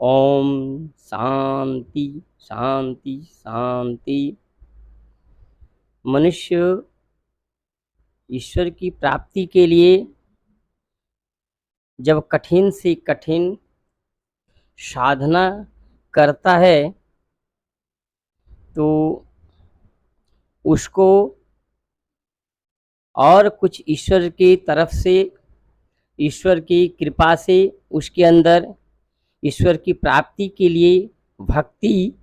ओम शांति शांति शांति। मनुष्य ईश्वर की प्राप्ति के लिए जब कठिन से कठिन साधना करता है तो उसको और कुछ ईश्वर की तरफ से, ईश्वर की कृपा से उसके अंदर ईश्वर की प्राप्ति के लिए भक्ति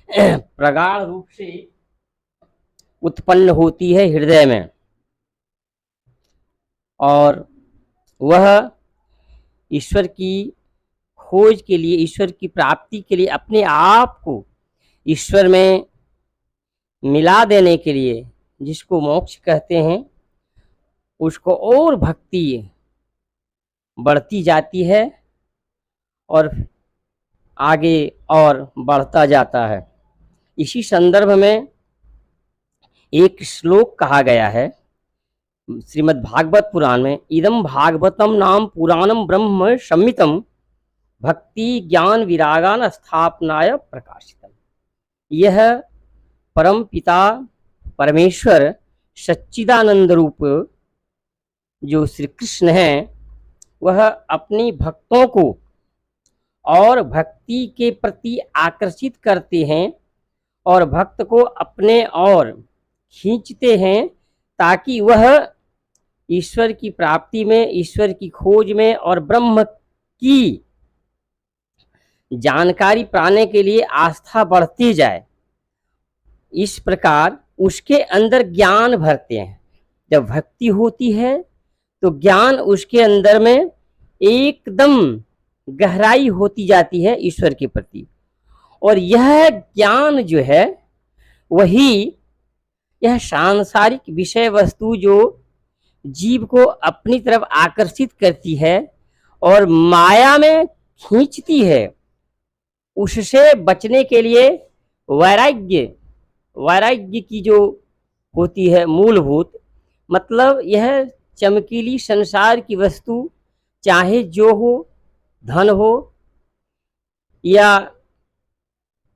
प्रगाढ़ रूप से उत्पन्न होती है हृदय में, और वह ईश्वर की खोज के लिए, ईश्वर की प्राप्ति के लिए अपने आप को ईश्वर में मिला देने के लिए, जिसको मोक्ष कहते हैं, उसको और भक्ति बढ़ती जाती है और आगे और बढ़ता जाता है। इसी संदर्भ में एक श्लोक कहा गया है श्रीमद् भागवत पुराण में, इदम भागवतम नाम पुराणम ब्रह्म संहितम भक्ति ज्ञान विरागान स्थापनाय प्रकाशितम। यह परम पिता परमेश्वर सच्चिदानंद रूप जो श्री कृष्ण हैं, वह अपनी भक्तों को और भक्ति के प्रति आकर्षित करते हैं और भक्त को अपने ओर खींचते हैं, ताकि वह ईश्वर की प्राप्ति में, ईश्वर की खोज में और ब्रह्म की जानकारी पाने के लिए आस्था बढ़ती जाए। इस प्रकार उसके अंदर ज्ञान भरते हैं। जब भक्ति होती है तो ज्ञान उसके अंदर में एकदम गहराई होती जाती है ईश्वर के प्रति, और यह ज्ञान जो है वही यह सांसारिक विषय वस्तु जो जीव को अपनी तरफ आकर्षित करती है और माया में खींचती है, उससे बचने के लिए वैराग्य की जो होती है मूलभूत, मतलब यह चमकीली संसार की वस्तु, चाहे जो हो, धन हो या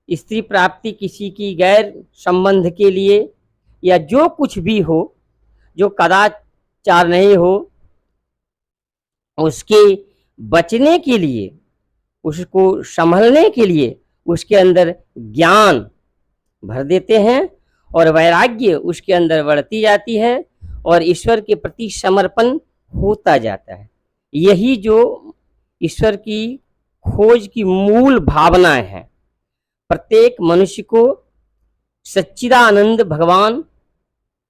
स्त्री प्राप्ति किसी की गैर संबंध के लिए, या जो कुछ भी हो जो कदाचार नहीं हो, उसके बचने के लिए, उसको संभलने के लिए उसके अंदर ज्ञान भर देते हैं और वैराग्य उसके अंदर बढ़ती जाती है और ईश्वर के प्रति समर्पण होता जाता है। यही जो ईश्वर की खोज की मूल भावनाएं हैं। प्रत्येक मनुष्य को सच्चिदानंद भगवान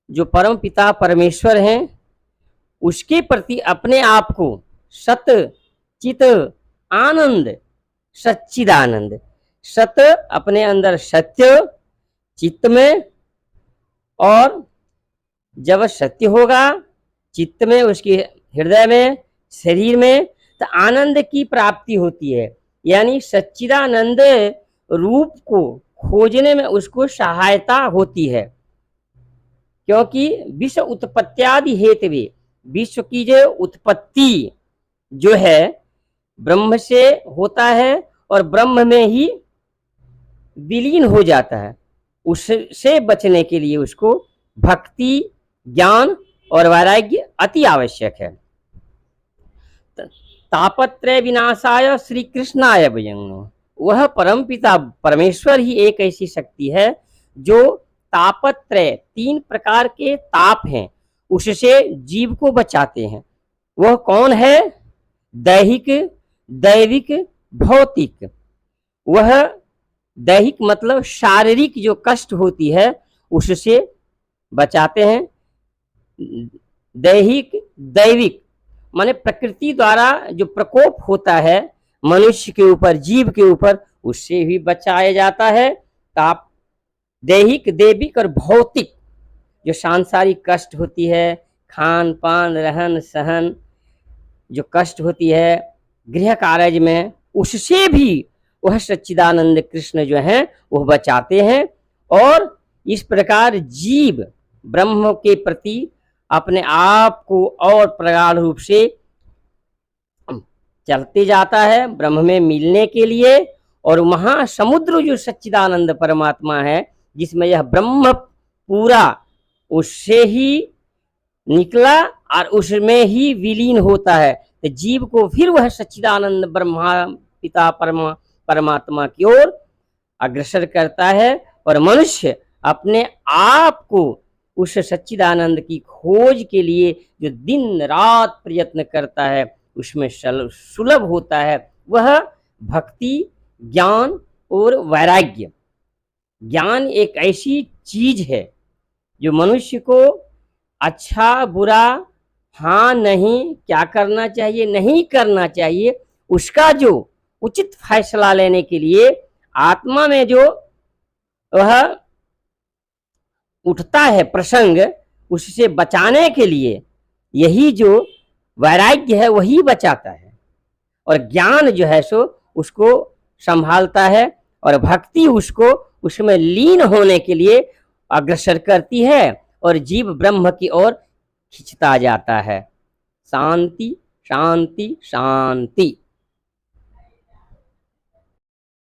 जो परम पिता परमेश्वर हैं, उसके प्रति अपने आप को सत चित आनंद, सच्चिदानंद, सत अपने अंदर सत्य चित्त में, और जब सत्य होगा चित्त में, उसके हृदय में, शरीर में, तो आनंद की प्राप्ति होती है। यानी सच्चिदानंद रूप को खोजने में उसको सहायता होती है, क्योंकि विश्व उत्पत्त्यादि हेतवे, विश्व की जो उत्पत्ति जो है ब्रह्म से होता है और ब्रह्म में ही विलीन हो जाता है। उससे बचने के लिए उसको भक्ति, ज्ञान और वैराग्य अति आवश्यक है। तापत्रय विनाशाय श्री कृष्णाय भयं, वह परमपिता परमेश्वर ही एक ऐसी शक्ति है जो तापत्रय, तीन प्रकार के ताप हैं, उससे जीव को बचाते हैं। वह कौन है? दैहिक, दैविक, भौतिक। वह दैहिक मतलब शारीरिक जो कष्ट होती है उससे बचाते हैं। दैहिक, दैविक माने प्रकृति द्वारा जो प्रकोप होता है मनुष्य के ऊपर, जीव के ऊपर, उससे भी बचाया जाता है। ताप दैहिक, दैविक और भौतिक जो सांसारिक कष्ट होती है, खान पान रहन सहन जो कष्ट होती है गृह कार्य में, उससे भी वह सच्चिदानंद कृष्ण जो हैं वह बचाते हैं। और इस प्रकार जीव ब्रह्म के प्रति अपने आप को और प्रगाढ़ रूप से चलते जाता है ब्रह्म में मिलने के लिए, और महासमुद्र जो सच्चिदानंद परमात्मा है, जिसमें यह ब्रह्म पूरा उससे ही निकला और उसमें ही विलीन होता है, तो जीव को फिर वह सच्चिदानंद ब्रह्मा पिता परमात्मा की ओर अग्रसर करता है। और मनुष्य अपने आप को उस सच्चिदानंद की खोज के लिए जो दिन रात प्रयत्न करता है, उसमें सुलभ होता है वह भक्ति, ज्ञान और वैराग्य। ज्ञान एक ऐसी चीज है जो मनुष्य को अच्छा बुरा, हाँ नहीं, क्या करना चाहिए नहीं करना चाहिए, उसका जो उचित फैसला लेने के लिए आत्मा में जो वह उठता है प्रसंग, उससे बचाने के लिए यही जो वैराग्य है वही बचाता है, और ज्ञान जो है सो उसको संभालता है, और भक्ति उसको उसमें लीन होने के लिए अग्रसर करती है और जीव ब्रह्म की ओर खिंचता जाता है। शांति शांति शांति।